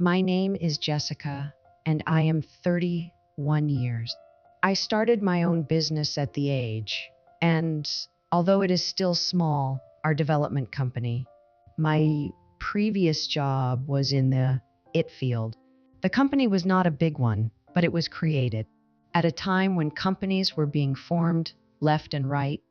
My name is Jessica, and I am 31 years. I started my own business at the age, and although it is still small, our development company, my previous job was in the IT field. The company was not a big one, but it was created at a time when companies were being formed left and right.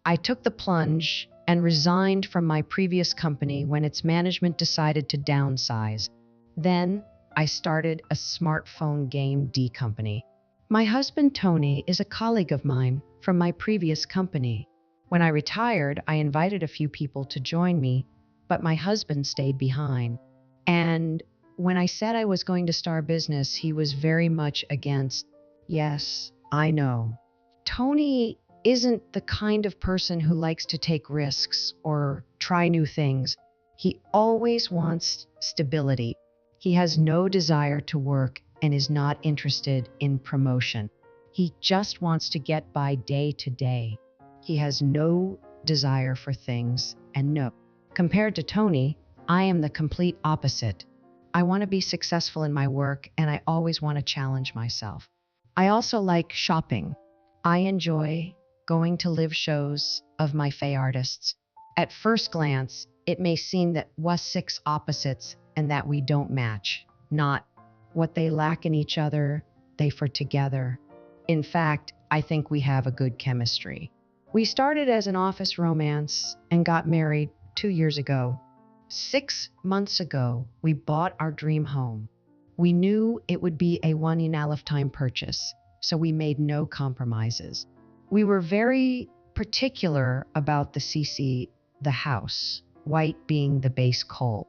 I took the plunge and resigned from my previous company when its management decided to downsize. Then I started a smartphone game D company. My husband Tony is a colleague of mine from my previous company. When I retired, I invited a few people to join me, but my husband stayed behind. And when I said I was going to start a business, he was very much against. Yes, I know. Tony isn't the kind of person who likes to take risks or try new things. He always wants stability. He has no desire to work and is not interested in promotion. He just wants to get by day to day. He has no desire for things, and no. Compared to Tony, I am the complete opposite. I want to be successful in my work, and I always want to challenge myself. I also like shopping. I enjoy going to live shows of my favorite artists. At first glance, it may seem that we're six opposites and that we don't match. Not what they lack in each other, they for together. In fact, I think we have a good chemistry. We started as an office romance and got married 2 years ago. 6 months ago, we bought our dream home. We knew it would be a one-in-a-lifetime purchase, so we made no compromises. We were very particular about the CC, the house, white being the base color.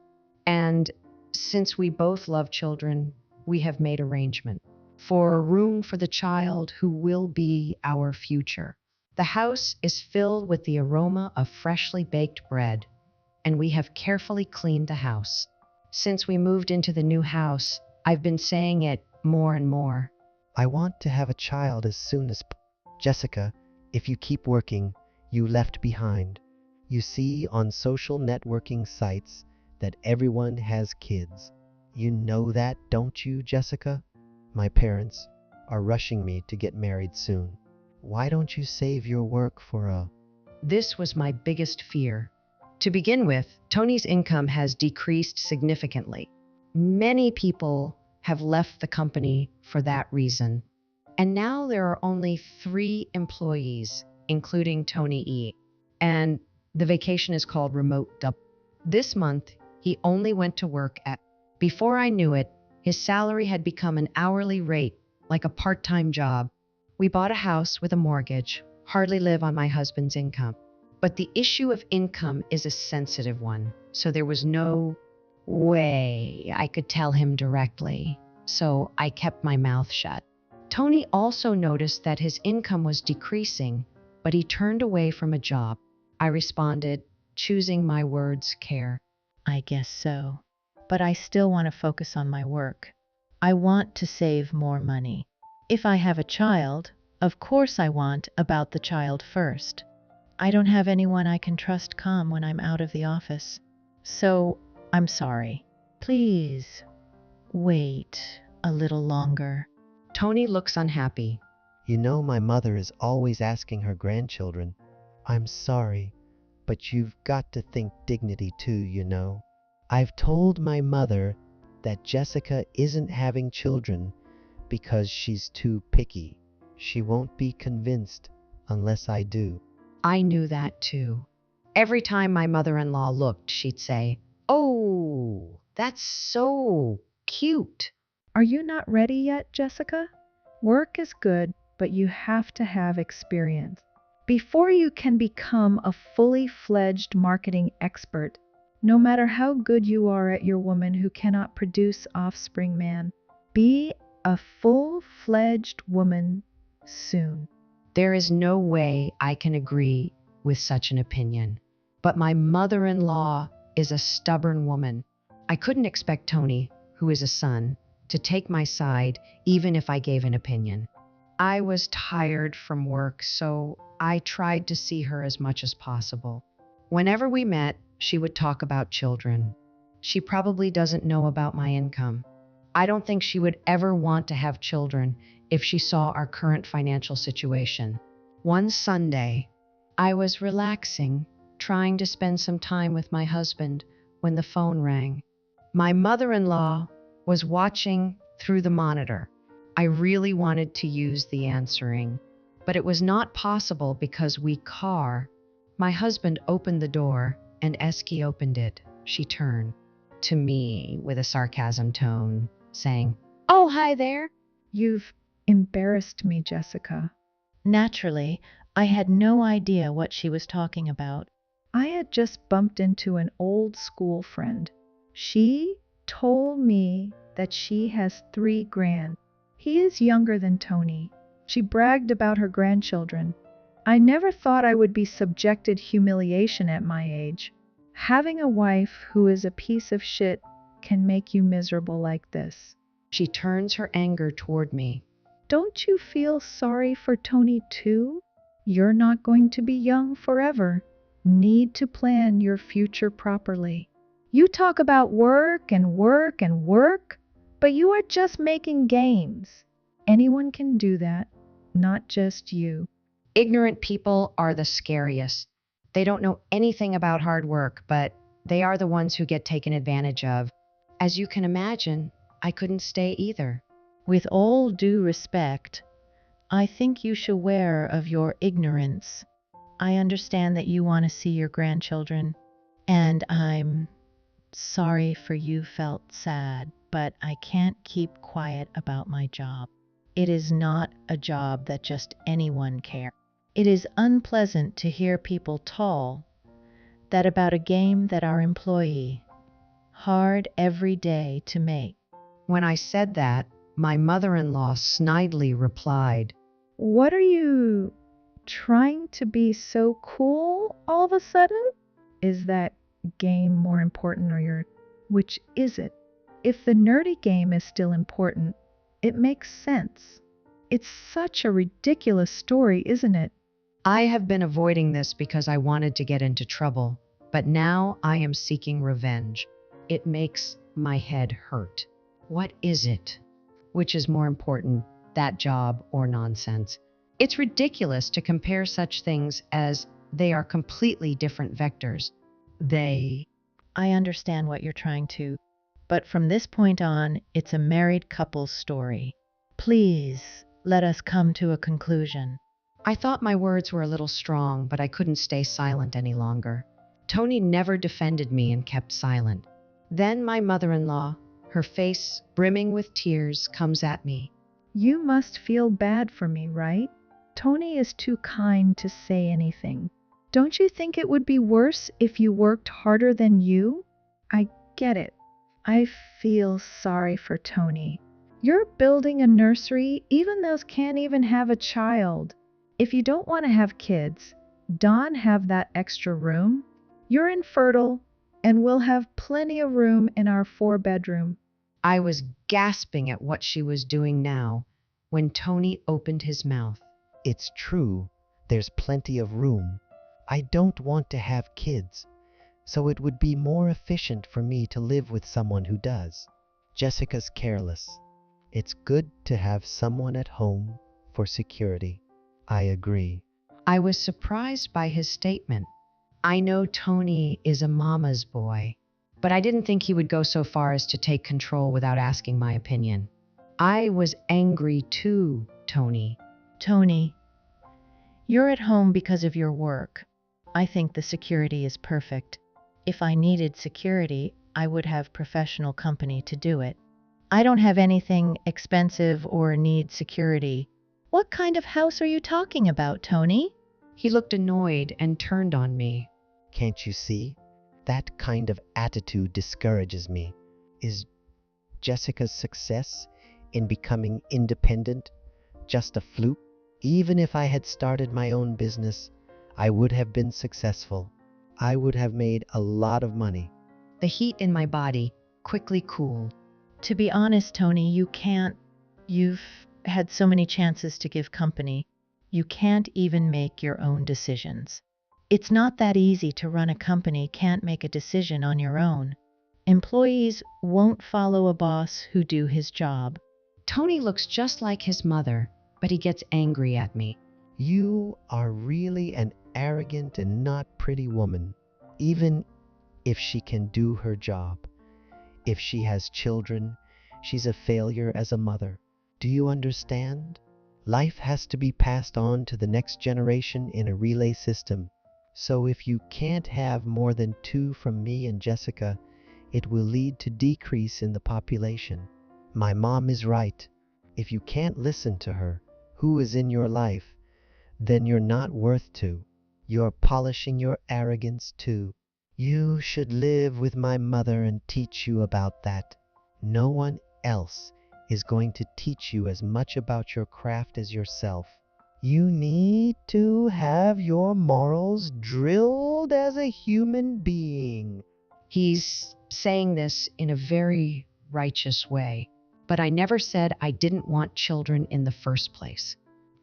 And since we both love children, we have made arrangement for a room for the child who will be our future. The house is filled with the aroma of freshly baked bread, and we have carefully cleaned the house. Since we moved into the new house, I've been saying it more and more. I want to have a child as soon as Jessica, if you keep working, you left behind. You see on social networking sites that everyone has kids. You know that, don't you, Jessica? My parents are rushing me to get married soon. Why don't you save your work for a... This was my biggest fear. To begin with, Tony's income has decreased significantly. Many people have left the company for that reason. And now there are only 3 employees, including Tony E. And the vacation is called remote dub. This month, he only went to work at. Before I knew it, his salary had become an hourly rate, like a part-time job. We bought a house with a mortgage, hardly live on my husband's income. But the issue of income is a sensitive one, so there was no way I could tell him directly. So I kept my mouth shut. Tony also noticed that his income was decreasing, but he turned away from a job. I responded, choosing my words care. I guess so. But I still want to focus on my work. I want to save more money. If I have a child, of course I want about the child first. I don't have anyone I can trust come when I'm out of the office. So, I'm sorry. Please, wait a little longer. Tony looks unhappy. You know my mother is always asking her grandchildren. I'm sorry, but you've got to think dignity too, you know. I've told my mother that Jessica isn't having children because she's too picky. She won't be convinced unless I do. I knew that too. Every time my mother-in-law looked, she'd say, "Oh, that's so cute." Are you not ready yet, Jessica? Work is good, but you have to have experience. Before you can become a fully fledged marketing expert, no matter how good you are at your woman who cannot produce offspring man, be a full-fledged woman soon. There is no way I can agree with such an opinion. But my mother-in-law is a stubborn woman. I couldn't expect Tony, who is a son, to take my side even if I gave an opinion. I was tired from work, so I tried to see her as much as possible. Whenever we met, she would talk about children. She probably doesn't know about my income. I don't think she would ever want to have children if she saw our current financial situation. One Sunday, I was relaxing, trying to spend some time with my husband when the phone rang. My mother-in-law was watching through the monitor. I really wanted to use the answering, but it was not possible because we car. My husband opened the door and Eski opened it. She turned to me with a sarcasm tone, saying, "Oh, hi there." You've embarrassed me, Jessica. Naturally, I had no idea what she was talking about. I had just bumped into an old school friend. She told me that she has 3 grand. He is younger than Tony. She bragged about her grandchildren. I never thought I would be subjected humiliation at my age. Having a wife who is a piece of shit can make you miserable like this. She turns her anger toward me. Don't you feel sorry for Tony too? You're not going to be young forever. Need to plan your future properly. You talk about work and work and work, but you are just making games. Anyone can do that, not just you. Ignorant people are the scariest. They don't know anything about hard work, but they are the ones who get taken advantage of. As you can imagine, I couldn't stay either. With all due respect, I think you should aware of your ignorance. I understand that you want to see your grandchildren, and I'm sorry for you felt sad, but I can't keep quiet about my job. It is not a job that just anyone cares. It is unpleasant to hear people tell that about a game that our employee hard every day to make. When I said that, my mother-in-law snidely replied, What are you trying to be so cool all of a sudden? Is that game more important which is it? If the nerdy game is still important, it makes sense. It's such a ridiculous story, isn't it? I have been avoiding this because I wanted to get into trouble, but now I am seeking revenge. It makes my head hurt. What is it? Which is more important, that job or nonsense? It's ridiculous to compare such things as they are completely different vectors. I understand what you're trying to, but from this point on, it's a married couple's story. Please, let us come to a conclusion. I thought my words were a little strong, but I couldn't stay silent any longer. Tony never defended me and kept silent. Then my mother-in-law, her face brimming with tears, comes at me. You must feel bad for me, right? Tony is too kind to say anything. Don't you think it would be worse if you worked harder than you? I get it. I feel sorry for Tony. You're building a nursery, even those can't even have a child. If you don't want to have kids, don't have that extra room. You're infertile, and we'll have plenty of room in our 4-bedroom. I was gasping at what she was doing now when Tony opened his mouth. It's true, there's plenty of room. I don't want to have kids, so it would be more efficient for me to live with someone who does. Jessica's careless. It's good to have someone at home for security. I agree. I was surprised by his statement. I know Tony is a mama's boy, but I didn't think he would go so far as to take control without asking my opinion. I was angry too, Tony. Tony, you're at home because of your work. I think the security is perfect. If I needed security, I would have professional company to do it. I don't have anything expensive or need security. What kind of house are you talking about, Tony? He looked annoyed and turned on me. Can't you see? That kind of attitude discourages me. Is Jessica's success in becoming independent just a fluke? Even if I had started my own business, I would have been successful. I would have made a lot of money. The heat in my body quickly cooled. To be honest, Tony, you can't. You've had so many chances to give company. You can't even make your own decisions. It's not that easy to run a company, can't make a decision on your own. Employees won't follow a boss who do his job. Tony looks just like his mother, but he gets angry at me. You are really an arrogant and not pretty woman, even if she can do her job. If she has children, she's a failure as a mother. Do you understand? Life has to be passed on to the next generation in a relay system. So if you can't have more than 2 from me and Jessica, it will lead to decrease in the population. My mom is right. If you can't listen to her, who is in your life, then you're not worth to. You're polishing your arrogance too. You should live with my mother and teach you about that. No one else is going to teach you as much about your craft as yourself. You need to have your morals drilled as a human being. He's saying this in a very righteous way, but I never said I didn't want children in the first place.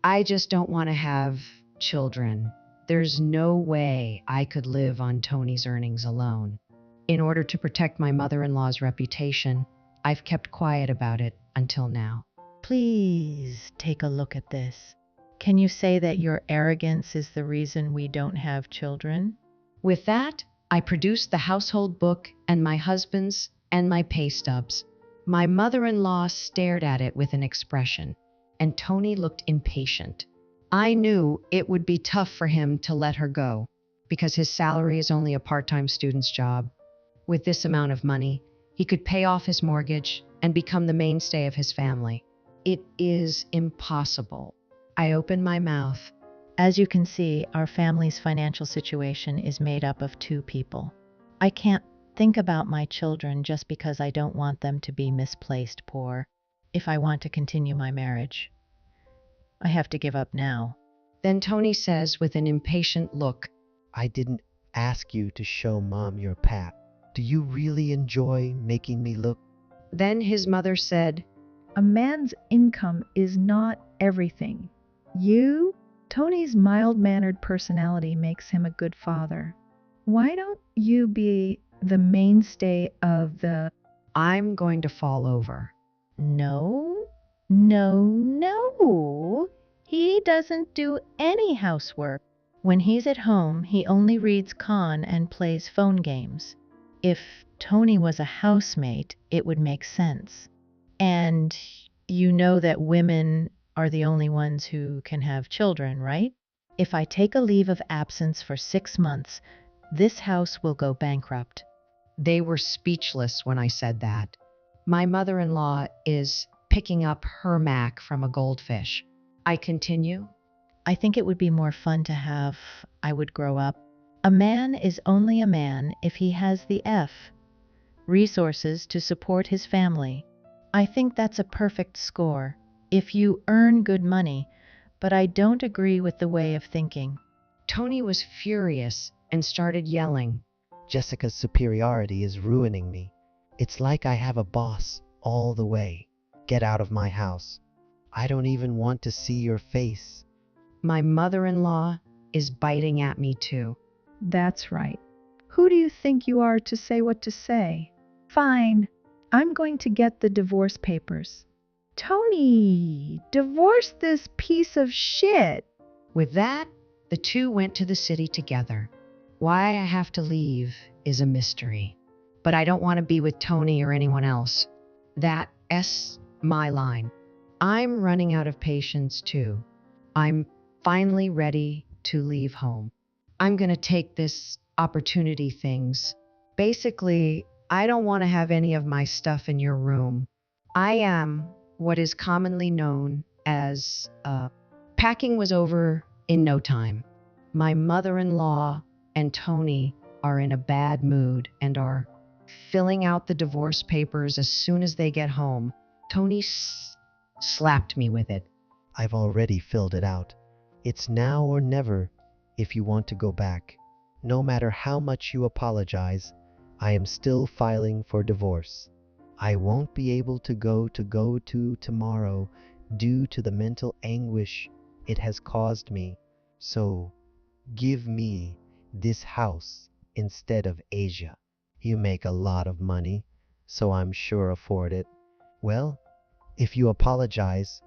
I just don't want to have children. There's no way I could live on Tony's earnings alone. In order to protect my mother-in-law's reputation, I've kept quiet about it until now. Please take a look at this. Can you say that your arrogance is the reason we don't have children? With that, I produced the household book and my husband's and my pay stubs. My mother-in-law stared at it with an expression, and Tony looked impatient. I knew it would be tough for him to let her go, because his salary is only a part-time student's job. With this amount of money, he could pay off his mortgage and become the mainstay of his family. It is impossible. I opened my mouth. As you can see, our family's financial situation is made up of 2 people. I can't think about my children just because I don't want them to be misplaced poor. If I want to continue my marriage, I have to give up now. Then Tony says with an impatient look, I didn't ask you to show Mom your pat. Do you really enjoy making me look? Then his mother said, A man's income is not everything. Tony's mild-mannered personality makes him a good father. Why don't you be the mainstay of the... I'm going to fall over. No. He doesn't do any housework. When he's at home, he only reads con and plays phone games. If Tony was a housemate, it would make sense. And you know that women are the only ones who can have children, right? If I take a leave of absence for 6 months, this house will go bankrupt. They were speechless when I said that. My mother-in-law is picking up her Mac from a goldfish. I continue. I think it would be more fun to have I would grow up. A man is only a man if he has the resources to support his family. I think that's a perfect score. If you earn good money, but I don't agree with the way of thinking. Tony was furious and started yelling. Jessica's superiority is ruining me. It's like I have a boss all the way. Get out of my house. I don't even want to see your face. My mother-in-law is biting at me too. That's right. Who do you think you are to say what to say? Fine. I'm going to get the divorce papers. Tony, divorce this piece of shit. With that, the 2 went to the city together. Why I have to leave is a mystery. But I don't want to be with Tony or anyone else. That's my line. I'm running out of patience too. I'm finally ready to leave home. I'm going to take this opportunity things. Basically, I don't want to have any of my stuff in your room. I am what is commonly known as packing was over in no time. My mother-in-law and Tony are in a bad mood and are filling out the divorce papers as soon as they get home. Tony slapped me with it. I've already filled it out. It's now or never if you want to go back. No matter how much you apologize, I am still filing for divorce. I won't be able to go to tomorrow due to the mental anguish it has caused me. So, give me this house instead of Asia. You make a lot of money, so I'm sure afford it. Well, if you apologize,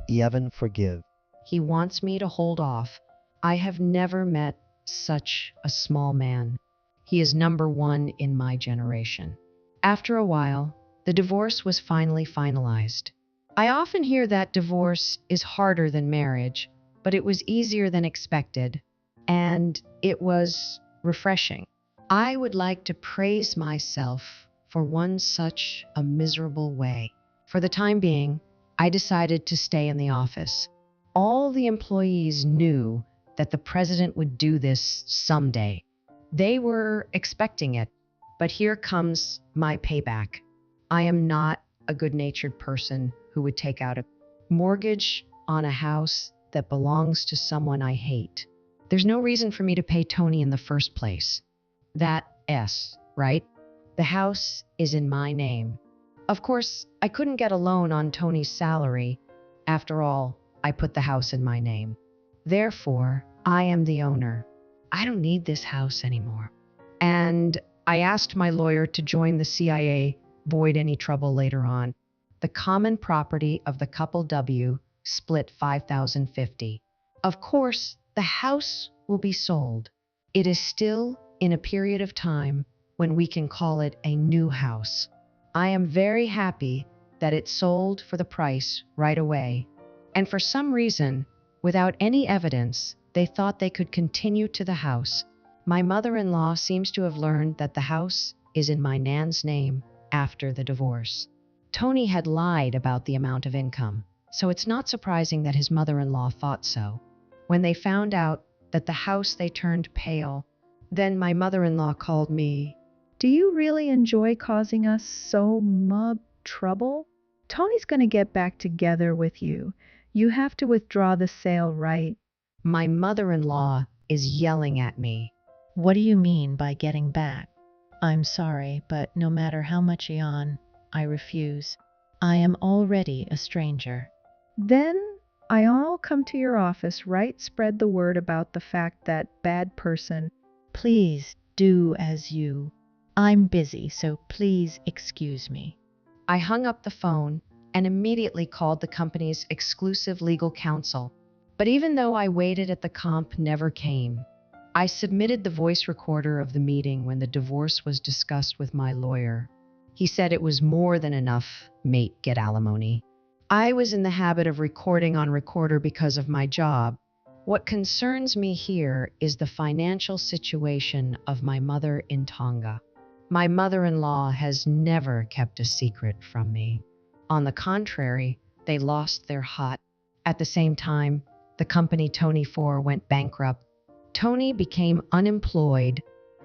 even forgive. He wants me to hold off. I have never met such a small man. He is number one in my generation. After a while, the divorce was finally finalized. I often hear that divorce is harder than marriage, but it was easier than expected, and it was refreshing. I would like to praise myself for one such a miserable way. For the time being, I decided to stay in the office. All the employees knew that the president would do this someday. They were expecting it, but here comes my payback. I am not a good-natured person who would take out a mortgage on a house that belongs to someone I hate. There's no reason for me to pay Tony in the first place. Right? The house is in my name. Of course, I couldn't get a loan on Tony's salary. After all, I put the house in my name. Therefore, I am the owner. I don't need this house anymore. And I asked my lawyer to join the CIA, avoid any trouble later on. The common property of the couple W split 5,050. Of course, the house will be sold. It is still in a period of time when we can call it a new house. I am very happy that it sold for the price right away. And for some reason, without any evidence, they thought they could continue to the house. My mother-in-law seems to have learned that the house is in my nan's name after the divorce. Tony had lied about the amount of income, so it's not surprising that his mother-in-law thought so. When they found out that the house, they turned pale. Then my mother-in-law called me. Do you really enjoy causing us so much trouble? Tony's going to get back together with you. You have to withdraw the sale, right? My mother-in-law is yelling at me. What do you mean by getting back? I'm sorry, but no matter how much Ian, I refuse. I am already a stranger. Then I'll come to your office, right? Spread the word about the fact that bad person. Please do as you. I'm busy, so please excuse me. I hung up the phone and immediately called the company's exclusive legal counsel. But even though I waited at the comp never came, I submitted the voice recorder of the meeting when the divorce was discussed with my lawyer. He said it was more than enough, mate, get alimony. I was in the habit of recording on recorder because of my job. What concerns me here is the financial situation of my mother in Tonga. My mother-in-law has never kept a secret from me. On the contrary, they lost their hot. At the same time, the company Tony for went bankrupt. Tony became unemployed.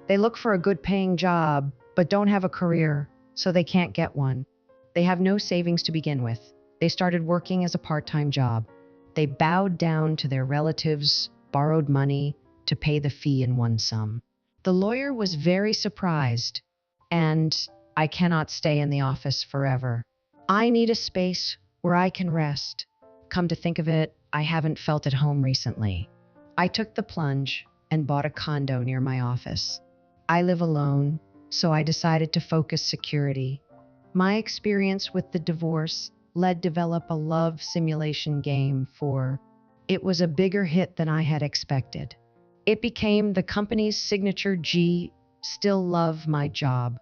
They look for a good-paying job, but don't have a career, so they can't get one. They have no savings to begin with. They started working as a part-time job. They bowed down to their relatives, borrowed money to pay the fee in one sum. The lawyer was very surprised, and I cannot stay in the office forever. I need a space where I can rest. Come to think of it, I haven't felt at home recently. I took the plunge and bought a condo near my office. I live alone, so I decided to focus security. My experience with the divorce led develop a love simulation game for it was a bigger hit than I had expected. It became the company's signature G, still love my job.